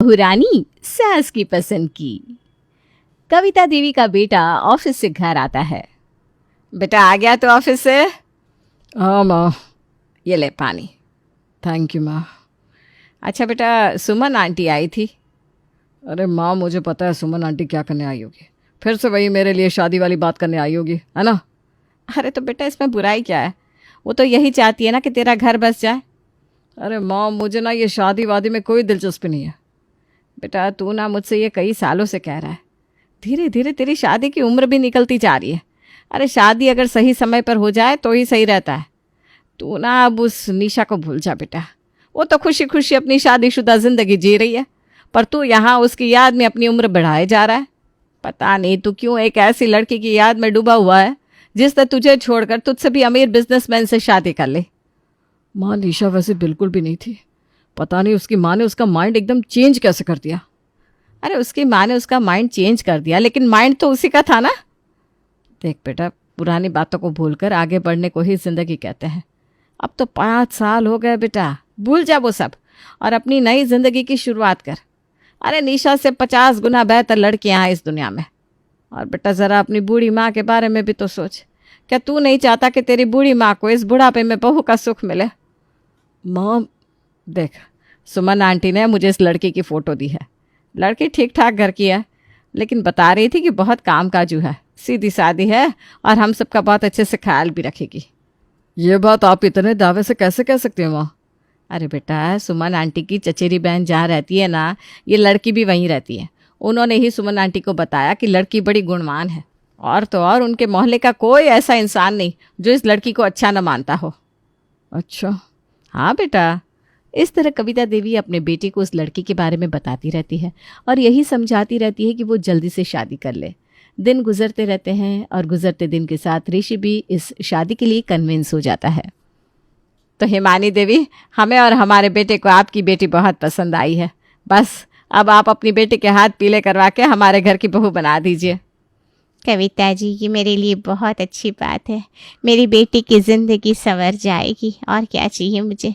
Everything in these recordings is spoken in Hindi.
बहू रानी सास की पसंद की। कविता देवी का बेटा ऑफिस से घर आता है। बेटा आ गया तो ऑफिस से? हाँ माँ। ये ले पानी। थैंक यू माँ। अच्छा बेटा, सुमन आंटी आई थी? अरे माँ, मुझे पता है सुमन आंटी क्या करने आई होगी। फिर से वही मेरे लिए शादी वाली बात करने आई होगी, है ना? अरे तो बेटा इसमें बुराई क्या है? वो तो यही चाहती है ना कि तेरा घर बस जाए। अरे माँ, मुझे ना ये शादी वादी में कोई दिलचस्पी नहीं है। बेटा तू ना मुझसे ये कई सालों से कह रहा है। धीरे धीरे तेरी शादी की उम्र भी निकलती जा रही है। अरे शादी अगर सही समय पर हो जाए तो ही सही रहता है। तू ना अब उस निशा को भूल जा बेटा। वो तो खुशी खुशी अपनी शादीशुदा ज़िंदगी जी रही है, पर तू यहाँ उसकी याद में अपनी उम्र बढ़ाए जा रहा है। पता नहीं तू क्यों एक ऐसी लड़की की याद में डूबा हुआ है जिसने तुझे छोड़कर तुझसे भी अमीर बिजनेसमैन से शादी कर ले। माँ, निशा वैसे बिल्कुल भी नहीं थी। पता नहीं उसकी माँ ने उसका माइंड एकदम चेंज कैसे कर दिया। अरे उसकी माँ ने उसका माइंड चेंज कर दिया, लेकिन माइंड तो उसी का था ना। देख बेटा, पुरानी बातों को भूलकर आगे बढ़ने को ही जिंदगी कहते हैं। अब तो 5 साल हो गए बेटा, भूल जा वो सब और अपनी नई जिंदगी की शुरुआत कर। अरे निशा से 50 गुना बेहतर लड़कियां हैं इस दुनिया में। और बेटा ज़रा अपनी बूढ़ी माँ के बारे में भी तो सोच। क्या तू नहीं चाहता कि तेरी बूढ़ी माँ को इस बुढ़ापे में बहू का सुख मिले? माँ देख, सुमन आंटी ने मुझे इस लड़की की फ़ोटो दी है। लड़की ठीक ठाक घर की है, लेकिन बता रही थी कि बहुत कामकाजू है, सीधी सादी है और हम सबका बहुत अच्छे से ख्याल भी रखेगी। ये बात आप इतने दावे से कैसे कह सकते हैं माँ? अरे बेटा, सुमन आंटी की चचेरी बहन जहाँ रहती है ना, ये लड़की भी वहीं रहती है। उन्होंने ही सुमन आंटी को बताया कि लड़की बड़ी गुणवान है। और तो और उनके मोहल्ले का कोई ऐसा इंसान नहीं जो इस लड़की को अच्छा न मानता हो। अच्छा। हाँ बेटा। इस तरह कविता देवी अपने बेटे को उस लड़की के बारे में बताती रहती है और यही समझाती रहती है कि वो जल्दी से शादी कर ले। दिन गुजरते रहते हैं और गुजरते दिन के साथ ऋषि भी इस शादी के लिए कन्विंस हो जाता है। तो हिमानी देवी, हमें और हमारे बेटे को आपकी बेटी बहुत पसंद आई है। बस अब आप अपनी बेटी के हाथ पीले करवा के हमारे घर की बहू बना दीजिए। कविता जी, ये मेरे लिए बहुत अच्छी बात है। मेरी बेटी की ज़िंदगी संवर जाएगी, और क्या चाहिए मुझे।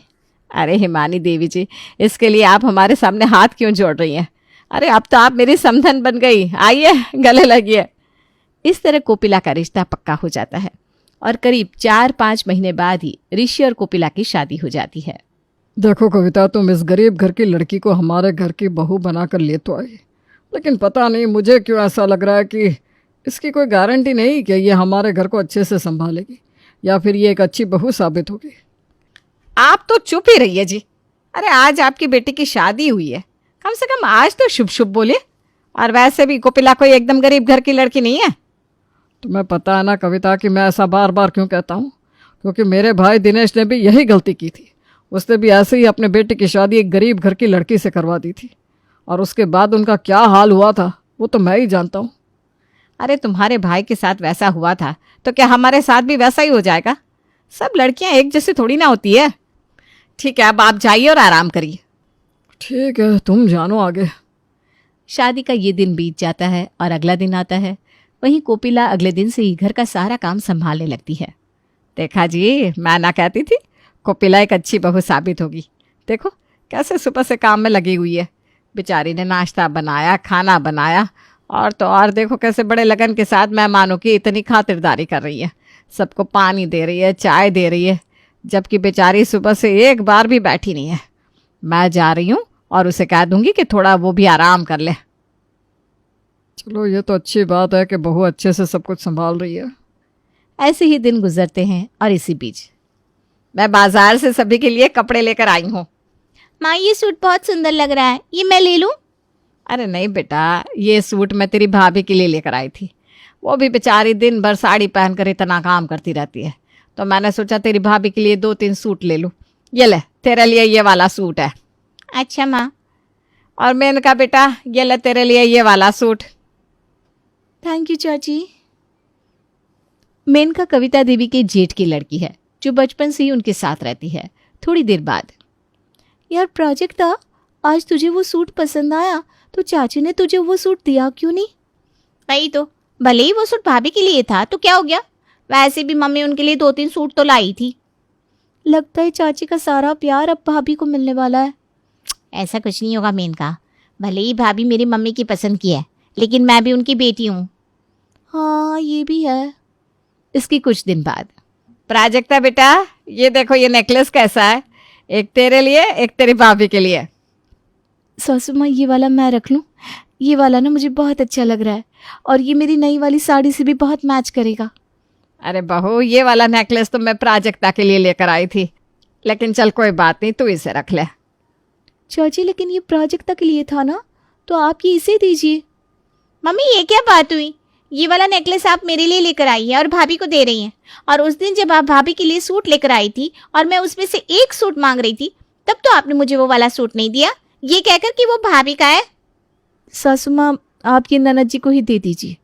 अरे हिमानी देवी जी, इसके लिए आप हमारे सामने हाथ क्यों जोड़ रही हैं? अरे अब तो आप मेरी समधन बन गई। आइए गले लगिए। इस तरह कोपिला का रिश्ता पक्का हो जाता है और करीब 4-5 महीने बाद ही ऋषि और कोपिला की शादी हो जाती है। देखो कविता, तुम इस गरीब घर की लड़की को हमारे घर की बहू बनाकर ले तो आई, लेकिन पता नहीं मुझे क्यों ऐसा लग रहा है कि इसकी कोई गारंटी नहीं कि ये हमारे घर को अच्छे से संभालेगी या फिर ये एक अच्छी बहू साबित होगी। आप तो चुप ही रहिए जी। अरे आज आपकी बेटी की शादी हुई है, कम से कम आज तो शुभ शुभ बोलिए। और वैसे भी कोपिला कोई एकदम गरीब घर की लड़की नहीं है। तुम्हें पता है ना कविता कि मैं ऐसा बार बार क्यों कहता हूँ? क्योंकि मेरे भाई दिनेश ने भी यही गलती की थी। उसने भी ऐसे ही अपने बेटे की शादी एक गरीब घर की लड़की से करवा दी थी, और उसके बाद उनका क्या हाल हुआ था वो तो मैं ही जानता हूँ। अरे तुम्हारे भाई के साथ वैसा हुआ था तो क्या हमारे साथ भी वैसा ही हो जाएगा? सब लड़कियां एक जैसी थोड़ी ना होती है। ठीक है, अब आप जाइए और आराम करिए। ठीक है, तुम जानो आगे। शादी का ये दिन बीत जाता है और अगला दिन आता है। वहीं कोपिला अगले दिन से ही घर का सारा काम संभालने लगती है। देखा जी, मैं ना कहती थी कोपिला एक अच्छी बहू साबित होगी। देखो कैसे सुबह से काम में लगी हुई है। बेचारी ने नाश्ता बनाया, खाना बनाया, और तो और देखो कैसे बड़े लगन के साथ मेहमानों की इतनी खातिरदारी कर रही है। सबको पानी दे रही है, चाय दे रही है, जबकि बेचारी सुबह से एक बार भी बैठी नहीं है। मैं जा रही हूँ और उसे कह दूंगी कि थोड़ा वो भी आराम कर ले। चलो, ये तो अच्छी बात है कि बहू अच्छे से सब कुछ संभाल रही है। ऐसे ही दिन गुजरते हैं और इसी बीच मैं बाजार से सभी के लिए कपड़े लेकर आई हूँ। माँ, ये सूट बहुत सुंदर लग रहा है, ये मैं ले लूँ? अरे नहीं बेटा, ये सूट मैं तेरी भाभी के लिए लेकर आई थी। वो भी बेचारी दिन भर साड़ी पहनकर इतना काम करती रहती है, तो मैंने सोचा तेरी भाभी के लिए 2-3 सूट ले लूँ। ये ले, तेरे लिए ये वाला सूट है। अच्छा माँ। और मैंने कहा बेटा, ये ले तेरे लिए ये वाला सूट। थैंक यू चाची। मेनका कविता देवी के जेठ की लड़की है जो बचपन से ही उनके साथ रहती है। थोड़ी देर बाद, यार प्राजक्ता, आज तुझे वो सूट पसंद आया तो चाची ने तुझे वो सूट दिया क्यों नहीं? वही तो, भले ही वो सूट भाभी के लिए था तो क्या हो गया, वैसे भी मम्मी उनके लिए 2-3 सूट तो लाई थी। लगता है चाची का सारा प्यार अब भाभी को मिलने वाला है। ऐसा कुछ नहीं होगा मेनका, भले ही भाभी मेरी मम्मी की पसंद की है, लेकिन मैं भी उनकी बेटी हूँ। हाँ ये भी है। इसकी कुछ दिन बाद, प्राजक्ता बेटा, ये देखो ये नेकलेस कैसा है, एक तेरे लिए एक तेरी भाभी के लिए। सासू माँ ये वाला मैं रख लूँ? ये वाला ना मुझे बहुत अच्छा लग रहा है और ये मेरी नई वाली साड़ी से भी बहुत मैच करेगा। अरे बहू, ये वाला नेकलेस तो मैं प्राजक्ता के लिए लेकर आई थी, लेकिन चल कोई बात नहीं, तू इसे रख ले। चाची लेकिन ये प्राजक्ता के लिए था ना, तो आप ये इसे दीजिए। मम्मी ये क्या बात हुई? ये वाला नेकलेस आप मेरे लिए लेकर आई है और भाभी को दे रही हैं, और उस दिन जब आप भाभी के लिए सूट लेकर आई थी और मैं उसमें से एक सूट मांग रही थी, तब तो आपने मुझे वो वाला सूट नहीं दिया, ये कहकर कि वो भाभी का है। सासू माँ आप ये ननद जी को ही दे दीजिए।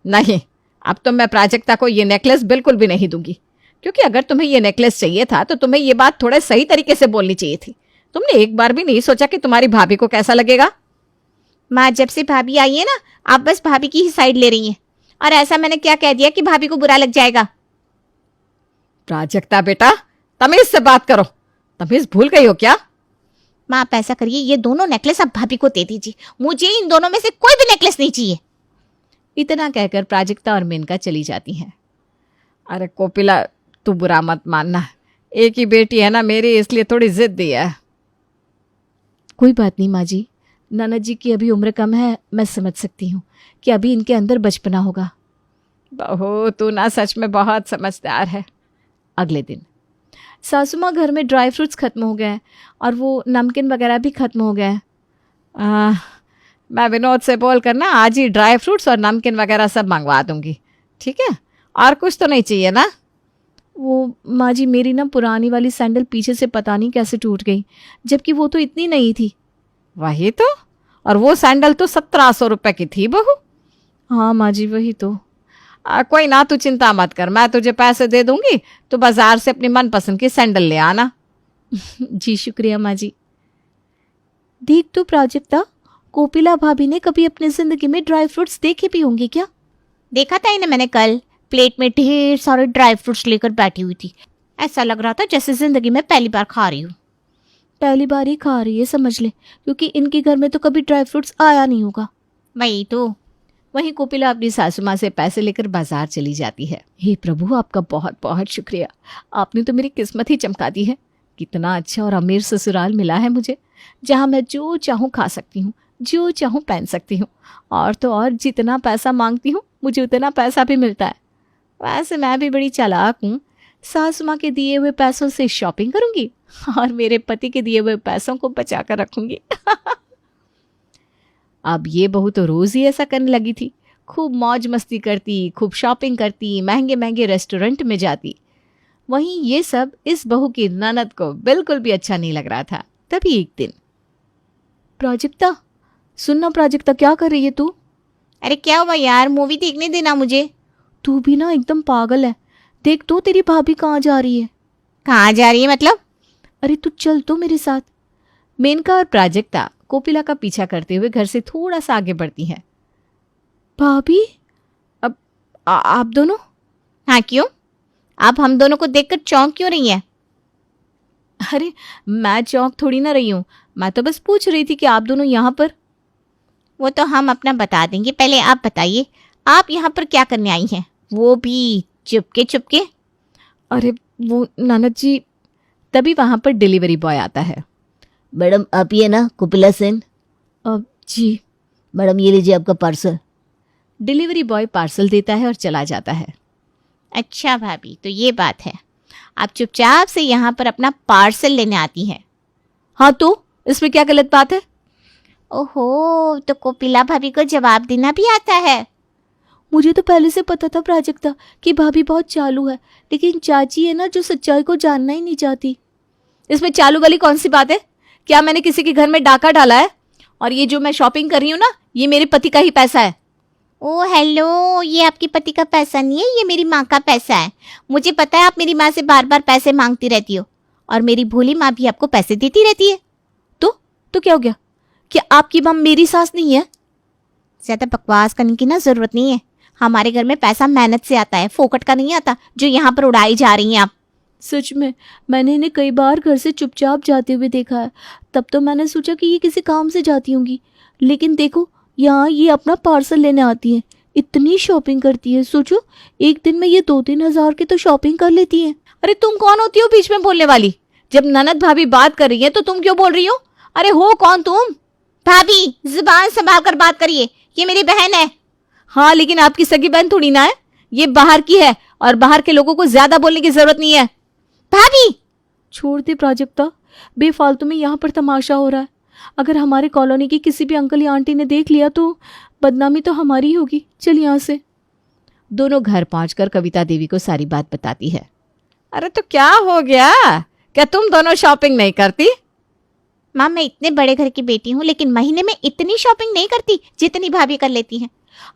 नहीं, अब तो मैं प्राजक्ता को ये नेकलेस बिल्कुल भी नहीं दूंगी, क्योंकि अगर तुम्हें ये नेकलेस चाहिए था तो तुम्हें ये बात थोड़े सही तरीके से बोलनी चाहिए थी। तुमने एक बार भी नहीं सोचा कि तुम्हारी भाभी को कैसा लगेगा। माँ जब से भाभी आई है ना, आप बस भाभी की ही साइड ले रही हैं, और ऐसा मैंने क्या कह दिया कि भाभी को बुरा लग जाएगा? प्राजक्ता बेटा, तमीज से बात करो, तमीज भूल गई हो क्या? माँ आप ऐसा करिए, ये दोनों नेकलेस आप भाभी को दे दीजिए, मुझे इन दोनों में से कोई भी नेकलेस नहीं चाहिए। इतना कहकर प्राजक्ता और मेनका चली जाती हैं। अरे कोपिला, तू बुरा मत मानना, एक ही बेटी है ना मेरी, इसलिए थोड़ी जिद्दी है। कोई बात नहीं माँ जी, ननद जी की अभी उम्र कम है, मैं समझ सकती हूँ कि अभी इनके अंदर बचपना होगा। बहू तू ना सच में बहुत समझदार है। अगले दिन सासू माँ घर में ड्राई फ्रूट्स खत्म हो गए हैं और वो नमकीन वगैरह भी खत्म हो गए हैं। मैं विनोद से बोल कर ना आज ही ड्राई फ्रूट्स और नमकीन वगैरह सब मंगवा दूंगी, ठीक है? और कुछ तो नहीं चाहिए ना? वो माँ जी मेरी ना पुरानी वाली सैंडल पीछे से पता नहीं कैसे टूट गई, जबकि वो तो इतनी नई थी। वही तो, और वो सैंडल तो 1700 रुपए की थी बहू। हाँ माँ जी वही तो। कोई ना, तू चिंता मत कर, मैं तुझे पैसे दे दूंगी, तो बाजार से अपनी मनपसंद की सैंडल ले आना। जी शुक्रिया माँ जी। देख तो प्राजक्ता, कोपिला भाभी ने कभी अपनी जिंदगी में ड्राई फ्रूट्स देखे भी होंगे क्या? देखा था इन्हें मैंने कल, प्लेट में ढेर सारे ड्राई फ्रूट्स लेकर बैठी हुई थी। ऐसा लग रहा था जैसे जिंदगी में पहली बार खा रही हूँ। पहली बार ही खा रही है समझ ले, क्योंकि इनके घर में तो कभी ड्राई फ्रूट्स आया नहीं होगा। वही तो। वहीं कोपिला अपनी सासू माँ से पैसे लेकर बाजार चली जाती है। हे प्रभु, आपका बहुत बहुत शुक्रिया, आपने तो मेरी किस्मत ही चमका दी है। कितना अच्छा और अमीर ससुराल मिला है मुझे, जहाँ मैं जो चाहूँ खा सकती हूँ, जो चाहूँ पहन सकती हूँ, और तो और जितना पैसा मांगती हूँ मुझे उतना पैसा भी मिलता है। वैसे मैं भी बड़ी चालाक हूँ, सासू माँ के दिए हुए पैसों से शॉपिंग करूँगी और मेरे पति के दिए हुए पैसों को बचा कर रखूँगी। अब ये बहू तो रोज़ ही ऐसा करने लगी थी, खूब मौज मस्ती करती, खूब शॉपिंग करती, महंगे महंगे रेस्टोरेंट में जाती। वहीं ये सब इस बहू की ननद को बिल्कुल भी अच्छा नहीं लग रहा था। तभी एक दिन, प्राजक्ता सुनना, प्राजक्ता क्या कर रही है तू? अरे क्या हुआ यार, मूवी देखने देना मुझे। तू भी ना एकदम पागल है, देख तो तेरी भाभी कहाँ जा रही है। कहाँ जा रही है मतलब? अरे तू चल तो मेरे साथ। मेनका और प्राजक्ता कोपिला का पीछा करते हुए घर से थोड़ा सा आगे बढ़ती हैं। भाभी, अब आप दोनों? हाँ क्यों? आप हम दोनों को देखकर चौंक क्यों रही हैं? अरे मैं चौंक थोड़ी ना रही हूँ, मैं तो बस पूछ रही थी कि आप दोनों यहाँ पर। वो तो हम अपना बता देंगे, पहले आप बताइए आप यहाँ पर क्या करने आई हैं, वो भी चुपके चुपके? अरे वो ननद जी। तभी वहाँ पर डिलीवरी बॉय आता है। मैडम आप ही है ना कोपिला सेन? जी मैडम ये लीजिए आपका पार्सल। डिलीवरी बॉय पार्सल देता है और चला जाता है। अच्छा भाभी, तो ये बात है, आप चुपचाप से यहाँ पर अपना पार्सल लेने आती हैं। हाँ तो इसमें क्या गलत बात है? ओहो, तो कोपिला भाभी को जवाब देना भी आता है। मुझे तो पहले से पता था प्राजक्ता कि भाभी बहुत चालू है, लेकिन चाची है ना जो सच्चाई को जानना ही नहीं चाहती। इसमें चालू वाली कौन सी बात है? क्या मैंने किसी के घर में डाका डाला है? और ये जो मैं शॉपिंग कर रही हूँ ना, ये मेरे पति का ही पैसा है। ओ हेलो, ये आपके पति का पैसा नहीं है, ये मेरी माँ का पैसा है। मुझे पता है आप मेरी माँ से बार बार पैसे मांगती रहती हो, और मेरी भोली माँ भी आपको पैसे देती रहती है। तो क्या हो गया? क्या आपकी माँ मेरी सास नहीं है? ज्यादा बकवास करने की ना जरूरत नहीं है। हमारे घर में पैसा मेहनत से आता है, फोकट का नहीं आता जो यहाँ पर उड़ाई जा रही हैं आप। सच में मैंने इन्हें कई बार घर से चुपचाप जाते हुए देखा है। तब तो मैंने सोचा कि ये किसी काम से जाती होंगी, लेकिन देखो यहाँ ये अपना पार्सल लेने आती हैं। इतनी शॉपिंग करती है, सोचो एक दिन में ये 2-3 हज़ार की तो शॉपिंग कर लेती हैं। अरे तुम कौन होती हो बीच में बोलने वाली? जब ननद भाभी बात कर रही है तो तुम क्यों बोल रही हो? अरे हो कौन तुम? भाभी जुबान संभाल कर बात करिए, ये मेरी बहन है। हाँ, लेकिन आपकी सगी बहन थोड़ी ना है, ये बाहर की है और बाहर के लोगों को ज्यादा बोलने की जरूरत नहीं है। भाभी छोड़ दे प्राजक्ता, बेफालतू में यहाँ पर तमाशा हो रहा है। अगर हमारे कॉलोनी की किसी भी अंकल या आंटी ने देख लिया तो बदनामी तो हमारी ही होगी। चल यहाँ से। दोनों घर पहुंचकर कविता देवी को सारी बात बताती है। अरे तो क्या हो गया? क्या तुम दोनों शॉपिंग नहीं करती? माँ मैं इतने बड़े घर की बेटी हूँ, लेकिन महीने में इतनी शॉपिंग नहीं करती जितनी भाभी कर लेती हैं।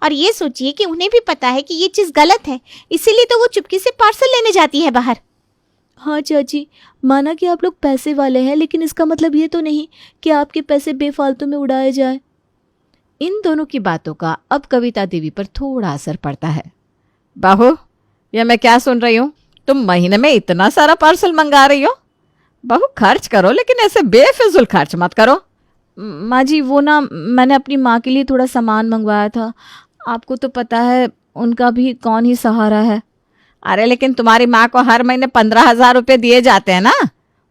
और ये सोचिए कि उन्हें भी पता है कि ये चीज़ गलत है, इसीलिए तो वो चुपके से पार्सल लेने जाती है बाहर। हाँ चाची, माना कि आप लोग पैसे वाले हैं, लेकिन इसका मतलब ये तो नहीं कि आपके पैसे बेफालतू में उड़ाए जाए। इन दोनों की बातों का अब कविता देवी पर थोड़ा असर पड़ता है। बहू, ये मैं क्या सुन रही हूँ? तुम महीने में इतना सारा पार्सल मंगा रही हो? बहू खर्च करो, लेकिन ऐसे बेफिजुल खर्च मत करो। माँ जी, वो ना मैंने अपनी माँ के लिए थोड़ा सामान मंगवाया था। आपको तो पता है उनका भी कौन ही सहारा है। अरे लेकिन तुम्हारी माँ को हर महीने 15,000 रुपये दिए जाते हैं ना,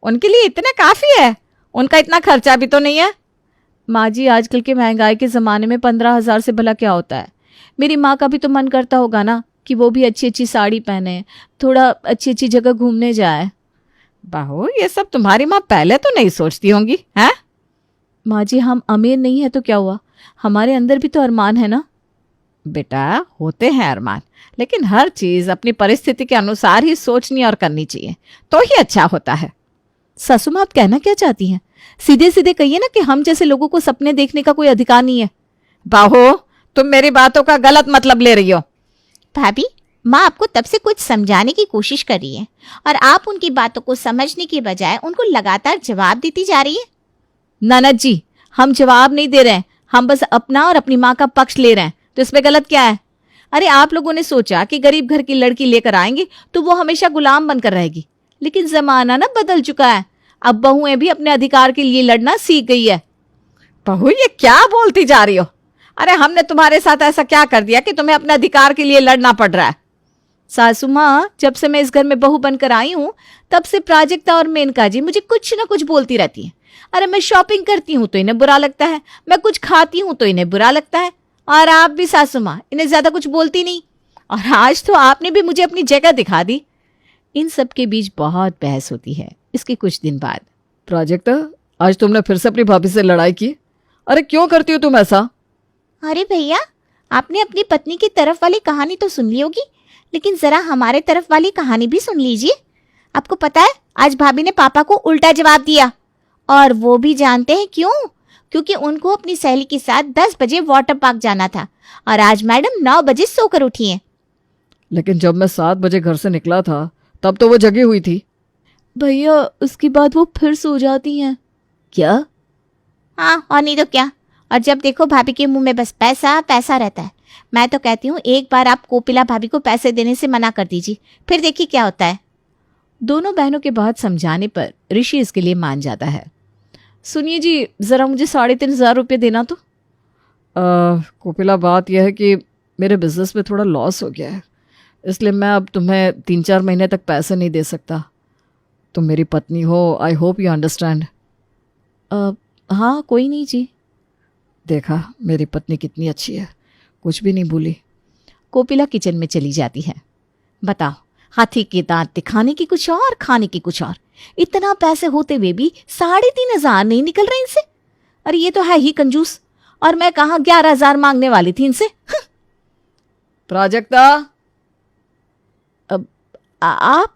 उनके लिए इतने काफ़ी है। उनका इतना खर्चा भी तो नहीं है। माँ जी, आजकल के महंगाई के ज़माने में 15,000 से भला क्या होता है। मेरी माँ का भी तो मन करता होगा ना कि वो भी अच्छी अच्छी साड़ी पहने, थोड़ा अच्छी अच्छी जगह घूमने जाए। बहू, ये सब तुम्हारी माँ पहले तो नहीं सोचती होंगी, हैं? माँ जी, हम अमीर नहीं है तो क्या हुआ, हमारे अंदर भी तो अरमान है ना। बेटा, होते हैं अरमान, लेकिन हर चीज़ अपनी परिस्थिति के अनुसार ही सोचनी और करनी चाहिए, तो ही अच्छा होता है। सासू माँ, आप कहना क्या चाहती हैं? सीधे सीधे कहिए ना कि हम जैसे लोगों को सपने देखने का कोई अधिकार नहीं है। बहू, तुम मेरी बातों का गलत मतलब ले रही हो। भाभी, माँ आपको तब से कुछ समझाने की कोशिश कर रही है और आप उनकी बातों को समझने के बजाय उनको लगातार जवाब देती जा रही है। ननद जी, हम जवाब नहीं दे रहे हैं, हम बस अपना और अपनी माँ का पक्ष ले रहे हैं, तो इसमें गलत क्या है? अरे आप लोगों ने सोचा कि गरीब घर की लड़की लेकर आएंगे तो वो हमेशा गुलाम बनकर रहेगी, लेकिन जमाना ना बदल चुका है। अब बहुएं भी अपने अधिकार के लिए लड़ना सीख गई है। बहू, ये क्या बोलती जा रही हो? अरे हमने तुम्हारे साथ ऐसा क्या कर दिया कि तुम्हें अपने अधिकार के लिए लड़ना पड़ रहा है? सासू माँ, जब से मैं इस घर में बहू बनकर आई हूँ तब से प्राजक्ता और मेनका जी मुझे कुछ ना कुछ बोलती रहती हैं। अरे मैं शॉपिंग करती हूँ तो इन्हें बुरा लगता है, मैं कुछ खाती हूँ तो इन्हें बुरा लगता है। और आप भी सासू माँ, इन्हें ज्यादा कुछ बोलती नहीं, और आज तो आपने भी मुझे अपनी जगह दिखा दी। इन सब के बीच बहुत बहस होती है। इसके कुछ दिन बाद, प्राजक्ता, आज तुमने फिर से अपनी भाभी से लड़ाई की। अरे क्यों करती हो तुम ऐसा? अरे भैया, आपने अपनी पत्नी की तरफ वाली कहानी तो सुन ली होगी, लेकिन जरा हमारे तरफ वाली कहानी भी सुन लीजिए। आपको पता है आज भाभी ने पापा को उल्टा जवाब दिया, और वो भी जानते हैं क्यों? क्योंकि उनको अपनी सहेली के साथ 10 बजे वाटर पार्क जाना था और आज मैडम 9 बजे सोकर उठी हैं। लेकिन जब मैं 7 बजे घर से निकला था तब तो वो जगी हुई थी। भैया, उसके बाद वो फिर सो जाती हैं। क्या? हाँ, और नहीं तो क्या। और जब देखो भाभी के मुंह में बस पैसा पैसा रहता है। मैं तो कहती हूँ एक बार आप कोपिला भाभी को पैसे देने से मना कर दीजिए, फिर देखिए क्या होता है। दोनों बहनों के बहुत समझाने पर ऋषि इसके लिए मान जाता है। सुनिए जी, ज़रा मुझे 3,500 रुपये देना तो। कोपिला, बात यह है कि मेरे बिजनेस में थोड़ा लॉस हो गया है, इसलिए मैं अब तुम्हें 3-4 महीने तक पैसे नहीं दे सकता। तुम मेरी पत्नी हो, आई होप यू अंडरस्टैंड। हाँ, कोई नहीं जी। देखा मेरी पत्नी कितनी अच्छी है, कुछ भी नहीं भूली। कोपिला किचन में चली जाती है। बताओ, हाथी के दांत दिखाने की कुछ और, खाने की कुछ और। इतना पैसे होते हुए भी 3,500 नहीं निकल रहे इनसे। अरे ये तो है ही कंजूस, और मैं कहाँ 11,000 मांगने वाली थी इनसे। प्राजक्ता, आप?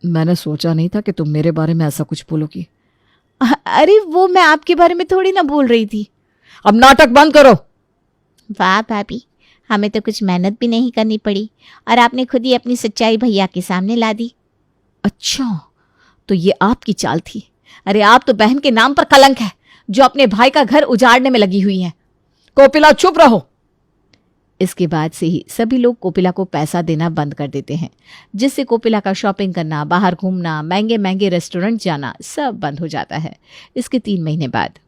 मैंने सोचा नहीं था कि तुम मेरे बारे में ऐसा कुछ बोलोगी। अरे वो मैं आपके बारे में थोड़ी ना बोल रही थी। अब नाटक बंद करो। वाह भाभी, हमें तो कुछ मेहनत भी नहीं करनी पड़ी और आपने खुद ही अपनी सच्चाई भैया के सामने ला दी। अच्छा, तो ये आपकी चाल थी। अरे आप तो बहन के नाम पर कलंक है, जो अपने भाई का घर उजाड़ने में लगी हुई है। कोपिला, चुप रहो। इसके बाद से ही सभी लोग कोपिला को पैसा देना बंद कर देते हैं, जिससे कोपिला का शॉपिंग करना, बाहर घूमना, महंगे महंगे रेस्टोरेंट जाना सब बंद हो जाता है। इसके 3 महीने बाद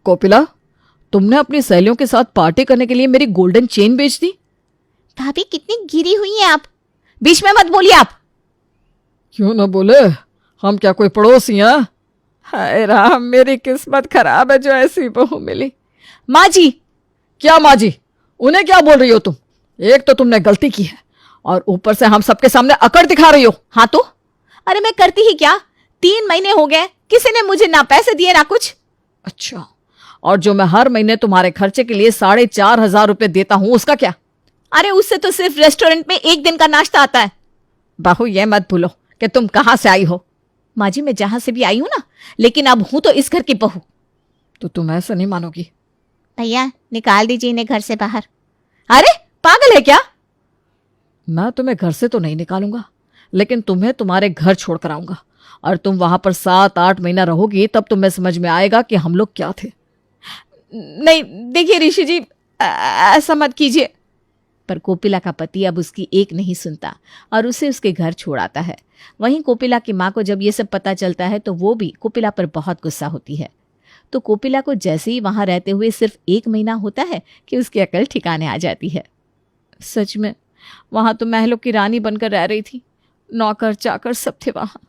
कोपिला, तुमने अपनी सहेलियों के साथ पार्टी करने के लिए मेरी गोल्डन चेन बेच दी। भाभी कितनी गिरी हुई हैं आप, बीच में मत बोलिए आप। क्यों ना बोले, हम क्या कोई पड़ोसी हैं? हाय राम, मेरी किस्मत खराब है जो ऐसी बहू मिली। माँ जी। क्या माँ जी? उन्हें क्या बोल रही हो तुम? एक तो तुमने गलती की है और ऊपर से हम सबके सामने अकड़ दिखा रही हो। हाँ तो अरे मैं करती ही क्या, 3 महीने हो गए, किसी ने मुझे ना पैसे दिए ना कुछ। अच्छा, और जो मैं हर महीने तुम्हारे खर्चे के लिए 4,500 रुपये देता हूं उसका क्या? अरे उससे तो सिर्फ रेस्टोरेंट में 1 दिन का नाश्ता आता है। बहू, ये मत भूलो कि तुम कहां से आई हो। माँ जी, मैं जहां से भी आई हूं ना, लेकिन अब हूं तो इस घर की बहू। तो तुम ऐसा नहीं मानोगी। भैया निकाल दीजिए इन्हें घर से बाहर। अरे पागल है क्या? मैं तुम्हें घर से तो नहीं निकालूंगा, लेकिन तुम्हें तुम्हारे घर छोड़कर आऊंगा और तुम वहां पर 7-8 महीना रहोगी, तब तुम्हें समझ में आएगा कि हम लोग क्या थे। नहीं देखिए ऋषि जी, ऐसा मत कीजिए। पर कोपिला का पति अब उसकी एक नहीं सुनता और उसे उसके घर छोड़ आता है। वहीं कोपिला की माँ को जब ये सब पता चलता है तो वो भी कोपिला पर बहुत गुस्सा होती है। तो कोपिला को जैसे ही वहां रहते हुए सिर्फ 1 महीना होता है कि उसकी अकल ठिकाने आ जाती है। सच में वहां तो महलों की रानी बनकर रह रही थी, नौकर चाकर सब थे वहां।